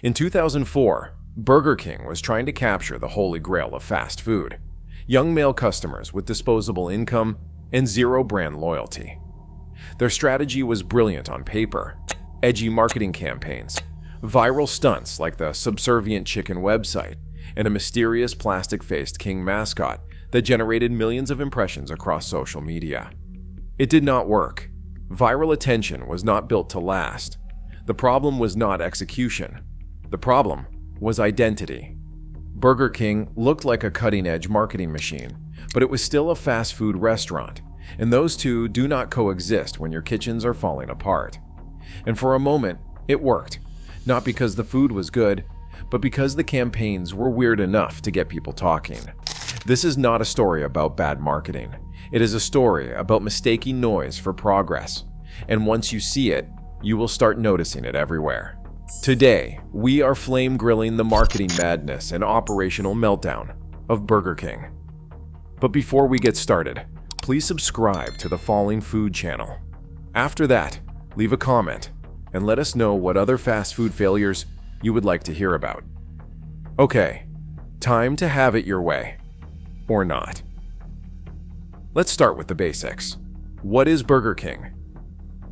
In 2004, Burger King was trying to capture the holy grail of fast food: young male customers with disposable income and zero brand loyalty. Their strategy was brilliant on paper: edgy marketing campaigns, viral stunts like the Subservient Chicken website, and a mysterious plastic-faced king mascot that generated millions of impressions across social media. It did not work. Viral attention was not built to last. The problem was not execution. The problem was identity. Burger King looked like a cutting-edge marketing machine, but it was still a fast food restaurant, and those two do not coexist when your kitchens are falling apart. And for a moment, it worked, not because the food was good, but because the campaigns were weird enough to get people talking. This is not a story about bad marketing. It is a story about mistaking noise for progress, and once you see it, you will start noticing it everywhere. Today, we are flame grilling the marketing madness and operational meltdown of Burger King. But before we get started, please subscribe to the Falling Food channel. After that, leave a comment and let us know what other fast food failures you would like to hear about. Okay, time to have it your way. Or not. Let's start with the basics. What is Burger King?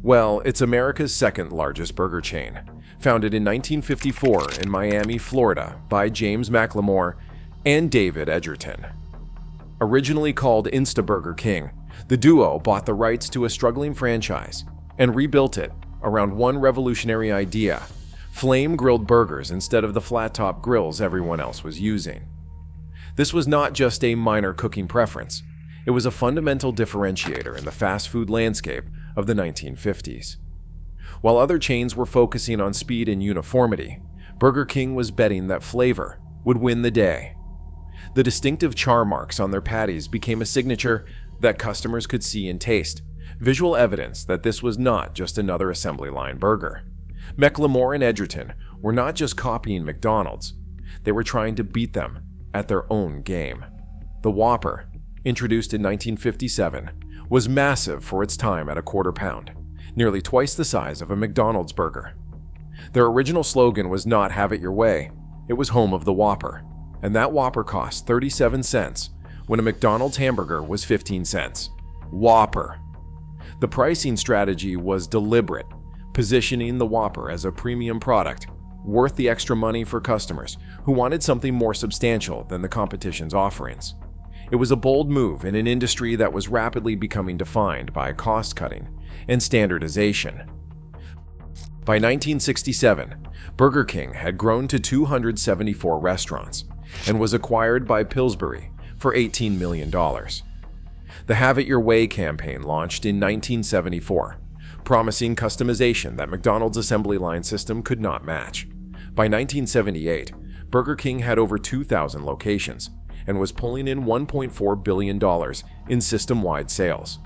Well, it's America's second largest burger chain, founded in 1954 in Miami, Florida by James McLemore and David Edgerton. Originally called Burger King, the duo bought the rights to a struggling franchise and rebuilt it around one revolutionary idea: flame-grilled burgers instead of the flat-top grills everyone else was using. This was not just a minor cooking preference. It was a fundamental differentiator in the fast food landscape of the 1950s. While other chains were focusing on speed and uniformity, Burger King was betting that flavor would win the day. The distinctive char marks on their patties became a signature that customers could see and taste, visual evidence that this was not just another assembly line burger. McLemore and Edgerton were not just copying McDonald's, they were trying to beat them at their own game. The Whopper, introduced in 1957, was massive for its time at a quarter pound, nearly twice the size of a McDonald's burger. Their original slogan was not "Have it your way," it was "Home of the Whopper," and that Whopper cost 37 cents when a McDonald's hamburger was 15 cents. Whopper. The pricing strategy was deliberate, positioning the Whopper as a premium product, worth the extra money for customers who wanted something more substantial than the competition's offerings. It was a bold move in an industry that was rapidly becoming defined by cost-cutting and standardization. By 1967, Burger King had grown to 274 restaurants and was acquired by Pillsbury for $18 million. The Have It Your Way campaign launched in 1974, promising customization that McDonald's assembly line system could not match. By 1978, Burger King had over 2,000 locations and was pulling in $1.4 billion in system-wide sales.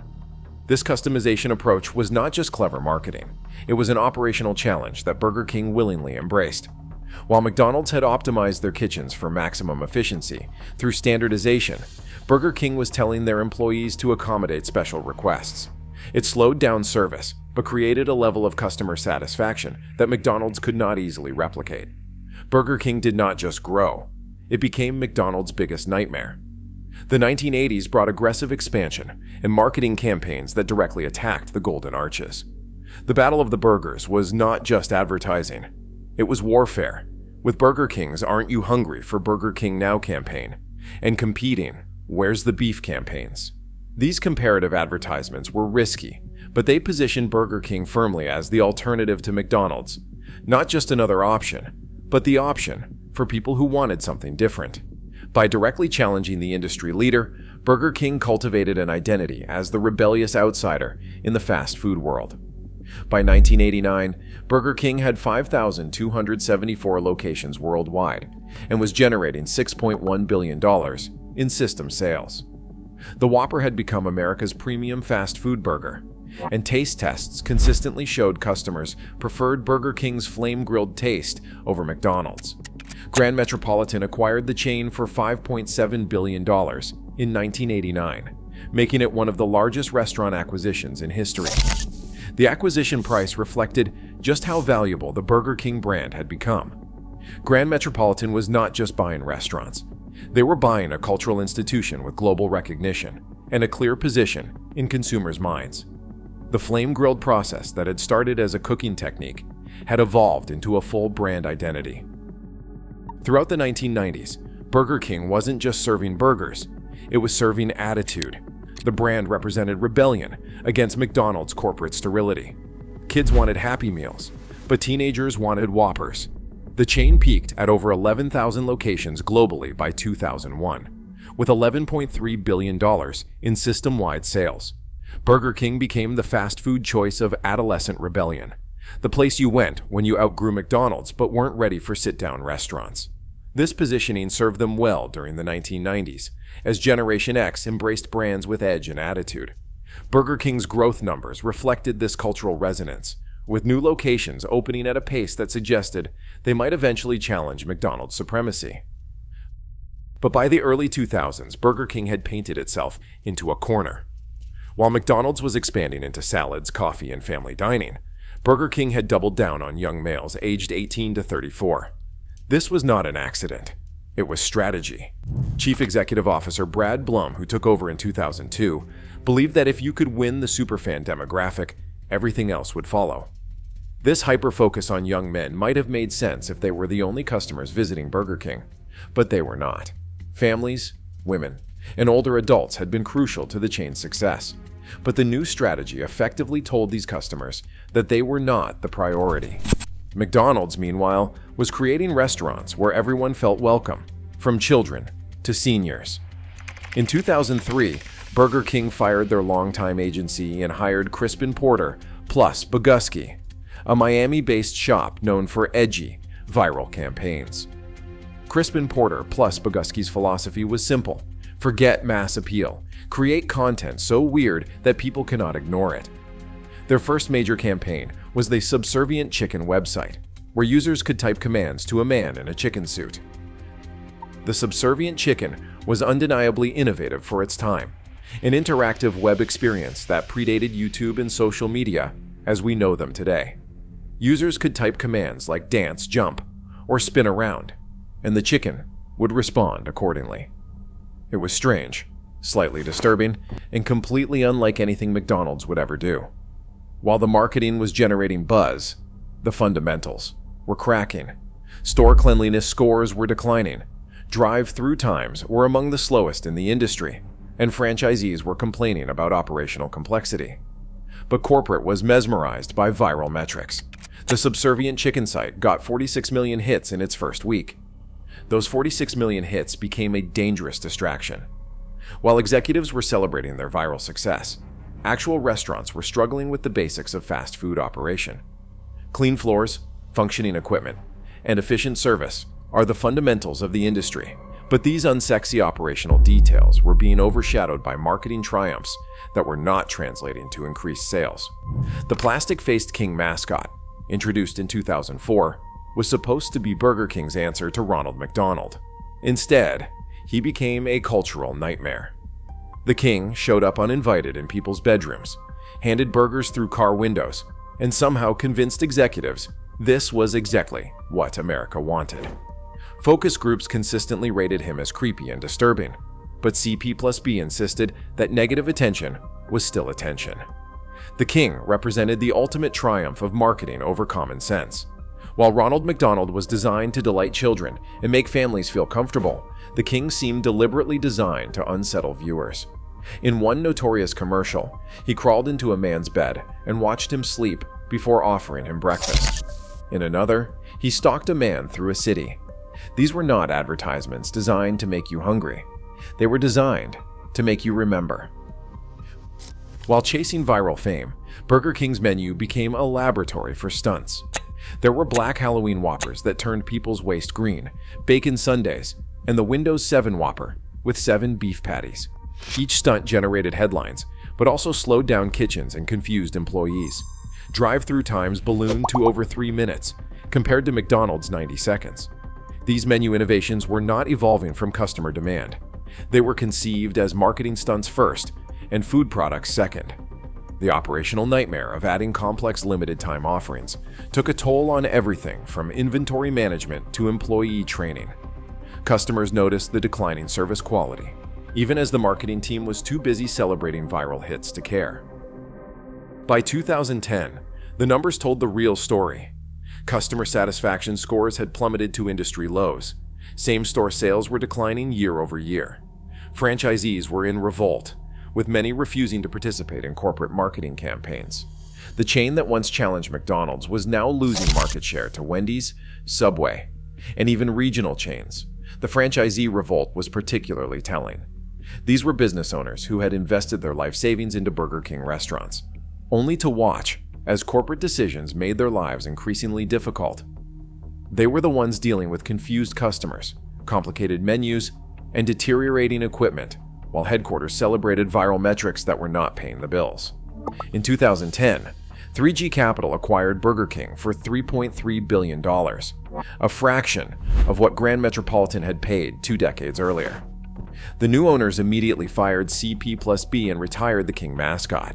This customization approach was not just clever marketing, it was an operational challenge that Burger King willingly embraced. While McDonald's had optimized their kitchens for maximum efficiency through standardization, Burger King was telling their employees to accommodate special requests. It slowed down service, but created a level of customer satisfaction that McDonald's could not easily replicate. Burger King did not just grow, it became McDonald's biggest nightmare. The 1980s brought aggressive expansion and marketing campaigns that directly attacked the Golden Arches. The Battle of the Burgers was not just advertising, it was warfare, with Burger King's "Aren't You Hungry for Burger King Now" campaign and competing "Where's the Beef" campaigns. These comparative advertisements were risky, but they positioned Burger King firmly as the alternative to McDonald's, not just another option, but the option for people who wanted something different. By directly challenging the industry leader, Burger King cultivated an identity as the rebellious outsider in the fast food world. By 1989, Burger King had 5,274 locations worldwide and was generating $6.1 billion in system sales. The Whopper had become America's premium fast food burger, and taste tests consistently showed customers preferred Burger King's flame-grilled taste over McDonald's. Grand Metropolitan acquired the chain for $5.7 billion in 1989, making it one of the largest restaurant acquisitions in history. The acquisition price reflected just how valuable the Burger King brand had become. Grand Metropolitan was not just buying restaurants. They were buying a cultural institution with global recognition and a clear position in consumers' minds. The flame-grilled process that had started as a cooking technique had evolved into a full brand identity. Throughout the 1990s, Burger King wasn't just serving burgers, it was serving attitude. The brand represented rebellion against McDonald's corporate sterility. Kids wanted Happy Meals, but teenagers wanted Whoppers. The chain peaked at over 11,000 locations globally by 2001, with $11.3 billion in system-wide sales. Burger King became the fast food choice of adolescent rebellion, the place you went when you outgrew McDonald's but weren't ready for sit-down restaurants. This positioning served them well during the 1990s, as Generation X embraced brands with edge and attitude. Burger King's growth numbers reflected this cultural resonance, with new locations opening at a pace that suggested they might eventually challenge McDonald's supremacy. But by the early 2000s, Burger King had painted itself into a corner. While McDonald's was expanding into salads, coffee, and family dining, Burger King had doubled down on young males aged 18 to 34. This was not an accident. It was strategy. Chief Executive Officer Brad Blum, who took over in 2002, believed that if you could win the superfan demographic, everything else would follow. This hyper-focus on young men might have made sense if they were the only customers visiting Burger King, but they were not. Families, women, and older adults had been crucial to the chain's success, but the new strategy effectively told these customers that they were not the priority. McDonald's, meanwhile, was creating restaurants where everyone felt welcome, from children to seniors. In 2003, Burger King fired their longtime agency and hired Crispin Porter plus Bogusky, a Miami-based shop known for edgy, viral campaigns. Crispin Porter plus Bogusky's philosophy was simple: forget mass appeal, create content so weird that people cannot ignore it. Their first major campaign was the Subservient Chicken website, where users could type commands to a man in a chicken suit. The Subservient Chicken was undeniably innovative for its time, an interactive web experience that predated YouTube and social media as we know them today. Users could type commands like dance, jump, or spin around, and the chicken would respond accordingly. It was strange, slightly disturbing, and completely unlike anything McDonald's would ever do. While the marketing was generating buzz, the fundamentals were cracking. Store cleanliness scores were declining, drive-thru times were among the slowest in the industry, and franchisees were complaining about operational complexity. But corporate was mesmerized by viral metrics. The Subservient Chicken site got 46 million hits in its first week. Those 46 million hits became a dangerous distraction. While executives were celebrating their viral success, actual restaurants were struggling with the basics of fast food operation. Clean floors, functioning equipment, and efficient service are the fundamentals of the industry, but these unsexy operational details were being overshadowed by marketing triumphs that were not translating to increased sales. The plastic-faced King mascot, introduced in 2004, was supposed to be Burger King's answer to Ronald McDonald. Instead, he became a cultural nightmare. The King showed up uninvited in people's bedrooms, handed burgers through car windows, and somehow convinced executives this was exactly what America wanted. Focus groups consistently rated him as creepy and disturbing, but CP+B insisted that negative attention was still attention. The King represented the ultimate triumph of marketing over common sense. While Ronald McDonald was designed to delight children and make families feel comfortable, the King seemed deliberately designed to unsettle viewers. In one notorious commercial, he crawled into a man's bed and watched him sleep before offering him breakfast. In another, he stalked a man through a city. These were not advertisements designed to make you hungry. They were designed to make you remember. While chasing viral fame, Burger King's menu became a laboratory for stunts. There were black Halloween Whoppers that turned people's waist green, bacon sundaes, and the Windows 7 Whopper with 7 beef patties. Each stunt generated headlines, but also slowed down kitchens and confused employees. Drive-thru times ballooned to over 3 minutes, compared to McDonald's 90 seconds. These menu innovations were not evolving from customer demand. They were conceived as marketing stunts first and food products second. The operational nightmare of adding complex limited-time offerings took a toll on everything from inventory management to employee training. Customers noticed the declining service quality, even as the marketing team was too busy celebrating viral hits to care. By 2010, the numbers told the real story. Customer satisfaction scores had plummeted to industry lows. Same-store sales were declining year over year. Franchisees were in revolt, with many refusing to participate in corporate marketing campaigns. The chain that once challenged McDonald's was now losing market share to Wendy's, Subway, and even regional chains. The franchisee revolt was particularly telling. These were business owners who had invested their life savings into Burger King restaurants, only to watch as corporate decisions made their lives increasingly difficult. They were the ones dealing with confused customers, complicated menus, and deteriorating equipment, while headquarters celebrated viral metrics that were not paying the bills. In 2010, 3G Capital acquired Burger King for $3.3 billion, a fraction of what Grand Metropolitan had paid 2 decades earlier. The new owners immediately fired CP+B and retired the King mascot.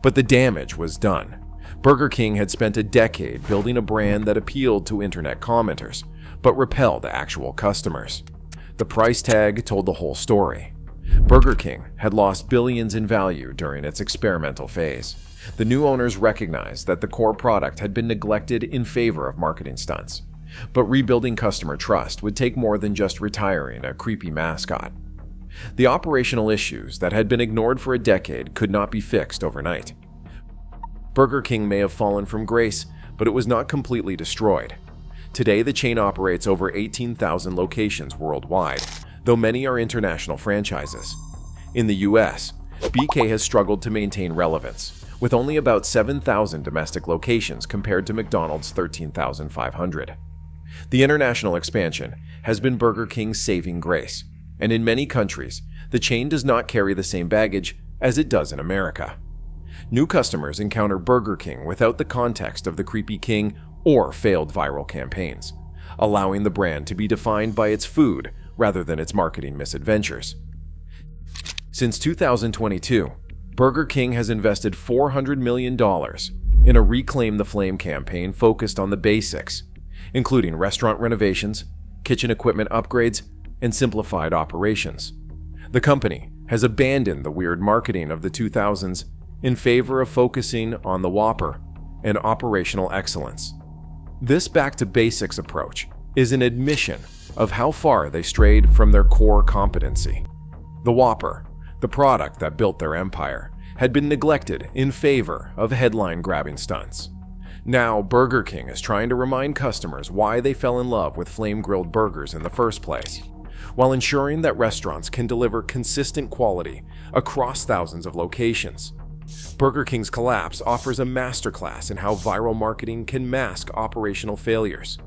But the damage was done. Burger King had spent a decade building a brand that appealed to internet commenters, but repelled actual customers. The price tag told the whole story. Burger King had lost billions in value during its experimental phase. The new owners recognized that the core product had been neglected in favor of marketing stunts. But rebuilding customer trust would take more than just retiring a creepy mascot. The operational issues that had been ignored for a decade could not be fixed overnight. Burger King may have fallen from grace, but it was not completely destroyed. Today, the chain operates over 18,000 locations worldwide, though many are international franchises. In the US, BK has struggled to maintain relevance, with only about 7,000 domestic locations compared to McDonald's 13,500. The international expansion has been Burger King's saving grace, and in many countries, the chain does not carry the same baggage as it does in America. New customers encounter Burger King without the context of the creepy king or failed viral campaigns, allowing the brand to be defined by its food rather than its marketing misadventures. Since 2022, Burger King has invested $400 million in a Reclaim the Flame campaign focused on the basics, including restaurant renovations, kitchen equipment upgrades, and simplified operations. The company has abandoned the weird marketing of the 2000s in favor of focusing on the Whopper and operational excellence. This back-to-basics approach is an admission of how far they strayed from their core competency. The Whopper, the product that built their empire, had been neglected in favor of headline-grabbing stunts. Now, Burger King is trying to remind customers why they fell in love with flame-grilled burgers in the first place, while ensuring that restaurants can deliver consistent quality across thousands of locations. Burger King's collapse offers a masterclass in how viral marketing can mask operational failures.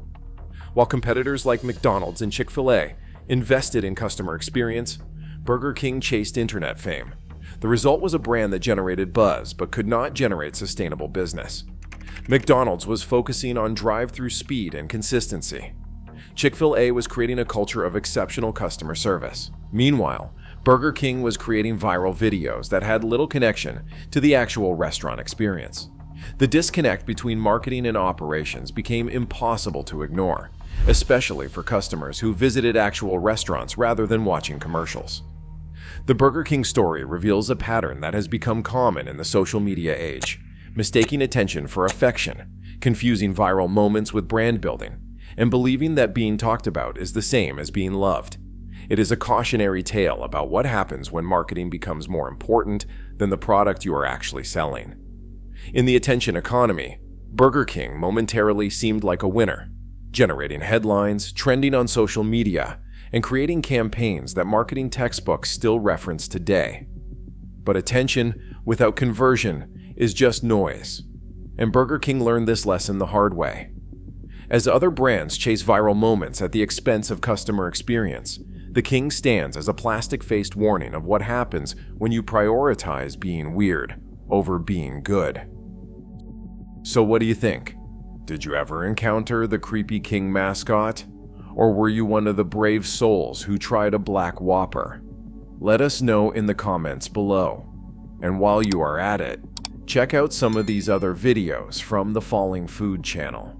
While competitors like McDonald's and Chick-fil-A invested in customer experience, Burger King chased internet fame. The result was a brand that generated buzz but could not generate sustainable business. McDonald's was focusing on drive-thru speed and consistency. Chick-fil-A was creating a culture of exceptional customer service. Meanwhile, Burger King was creating viral videos that had little connection to the actual restaurant experience. The disconnect between marketing and operations became impossible to ignore, especially for customers who visited actual restaurants rather than watching commercials. The Burger King story reveals a pattern that has become common in the social media age, mistaking attention for affection, confusing viral moments with brand building, and believing that being talked about is the same as being loved. It is a cautionary tale about what happens when marketing becomes more important than the product you are actually selling. In the attention economy, Burger King momentarily seemed like a winner, generating headlines, trending on social media, and creating campaigns that marketing textbooks still reference today. But attention without conversion is just noise, and Burger King learned this lesson the hard way. As other brands chase viral moments at the expense of customer experience, the King stands as a plastic-faced warning of what happens when you prioritize being weird over being good. So what do you think? Did you ever encounter the creepy King mascot? Or were you one of the brave souls who tried a black Whopper? Let us know in the comments below. And while you are at it, Check out some of these other videos from the Falling Food channel.